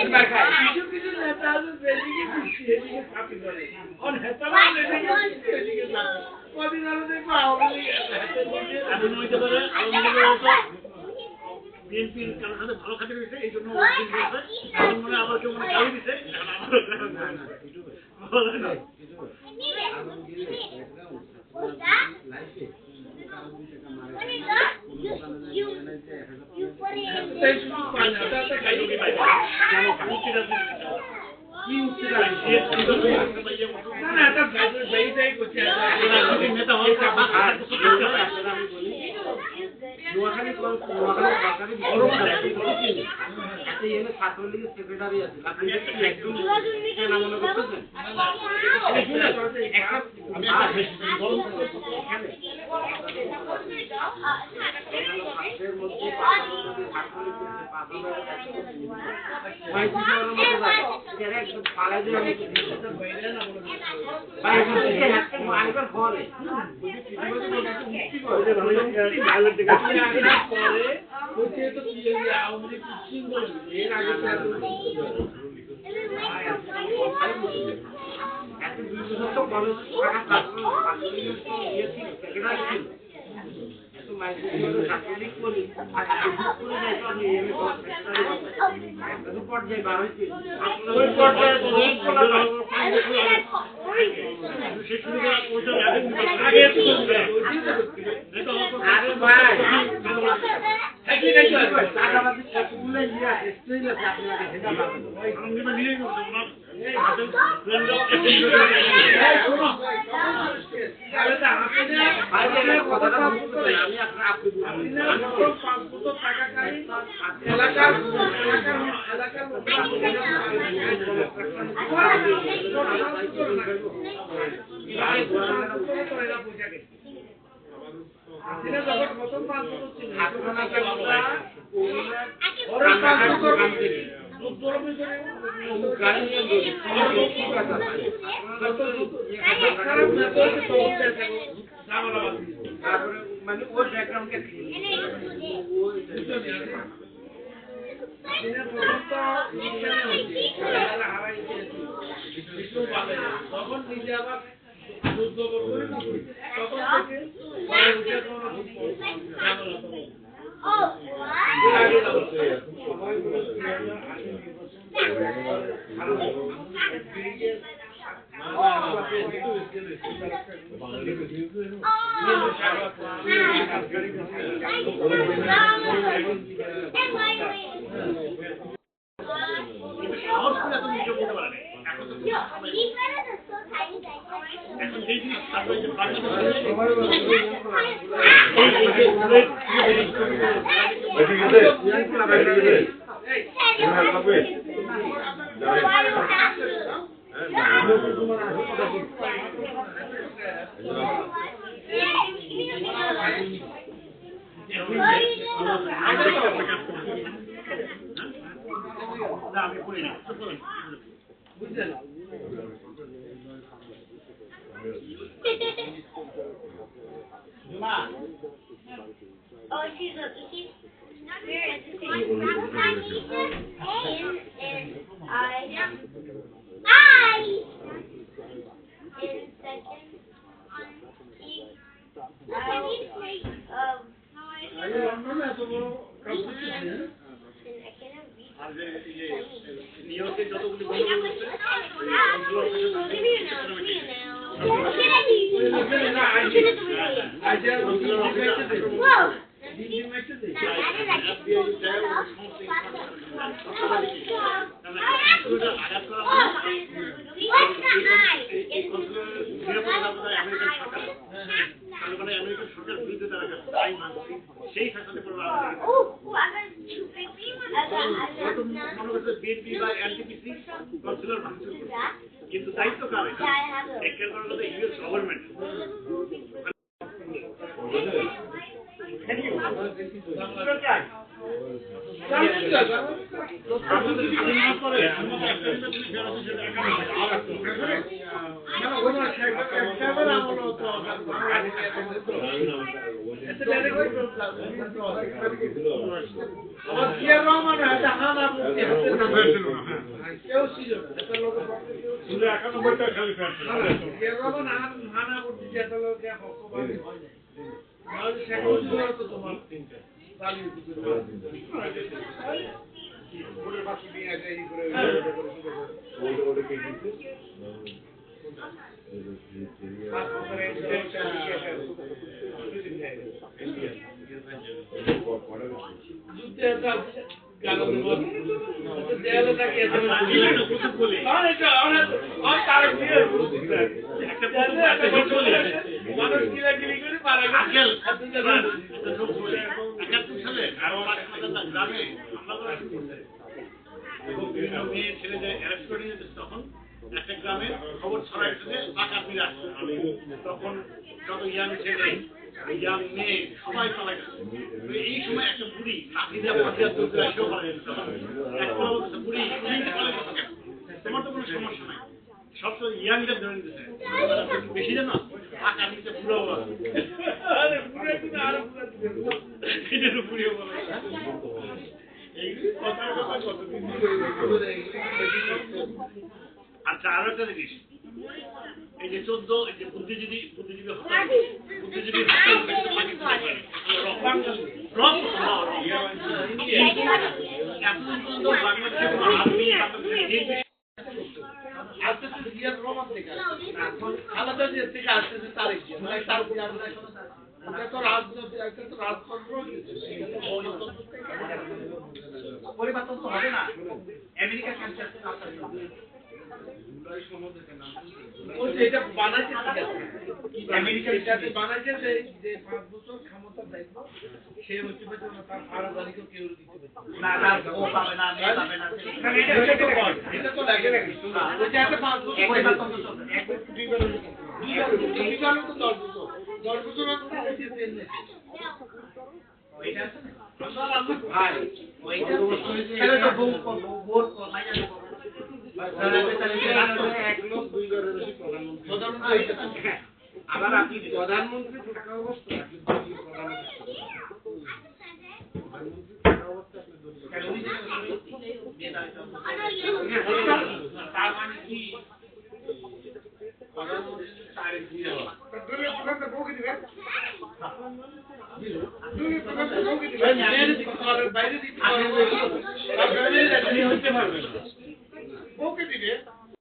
কিছু কিছু নেতা আছে যেদিকে খুশি এদিকে ছাপি করে আর নেতারা এদিকে ছাপি কদিন আগে দেখবো এখন হইতে পারে বিএনপির কারোর সাথে ভালো খাতে দিয়েছে এই জন্য এখন মনে আবার কেউ মনে গালি দিছে ছাত্রলীগের সেক্রেটারি আছে আপনি একদম মনে করতেছেন মানে ওর ব্যাকগ্রাউন্ডকে তখন নিজে আবার যুদ্ধ করবে তখন কিন্তু দায়িত্ব কার একের কারণে ইউএস গভর্নমেন্ট কেউ ছিল না এত লোক ছিল 91টা খালি ফ্যান ছিল এরকম নানা করতে এত লোক পক্ষপাতী হয় না আর সেগুলো তো তোমার তিনটা চালিয়ে দিতে পুরো বাকি নিয়ে আসে এই করে ওটা কে দিতে তখন একটা গ্রামে খবর ছড়াইছে ডাকাতি আসছে তখন যত ইয়াং ছেলে ইয়াং মেয়ে সবাই পালা গেছে এই সময় একটা বুড়ি লাঠি দিয়ে পাঠিয়ে তুলতে সেও পালা গেছে একটা বলছে বুড়ি পালা গেছে তোমার তো কোনো সমস্যা নাই সব তো ইয়াংদের ধরে নিতেছে বেশি জানো টাকা নিতে পুরো আরে পুরো কিন্তু আরো পুরো এটার উপরে বলে এই কথা কতদিন আচ্ছা আরো একটা জিনিস এই যে 14 এই যে বুদ্ধিজীবী আলাদা যে থেকে আসতেছে তারিখ তো রাজনৈতিক তো রাজতন্ত্র পরিবর্তন তো হবে না আমেরিকা ক্যান্সার এটা বানাইছে আমেরিকা এটাতে বানাইছে যে 5 বছর ক্ষমতা দায়িত্ব সে হচ্ছে তার আরাদানিকে কেউ দিতে পারবে না না ও পাবে না আমি পাবে না এটা তো লাগে নাকি ওইটা একটা 5 বছর পরিবর্তন তো চলবে এক দুই বার তো 10 বছর ওইটা আছে না ভাই ওইটা তাহলে তো ভোট মাইনা দেব আবার আপনি প্রধানমন্ত্রী থাকা অবস্থা তার মানে কি বাইরে দিতে পারবে ওকে দিবে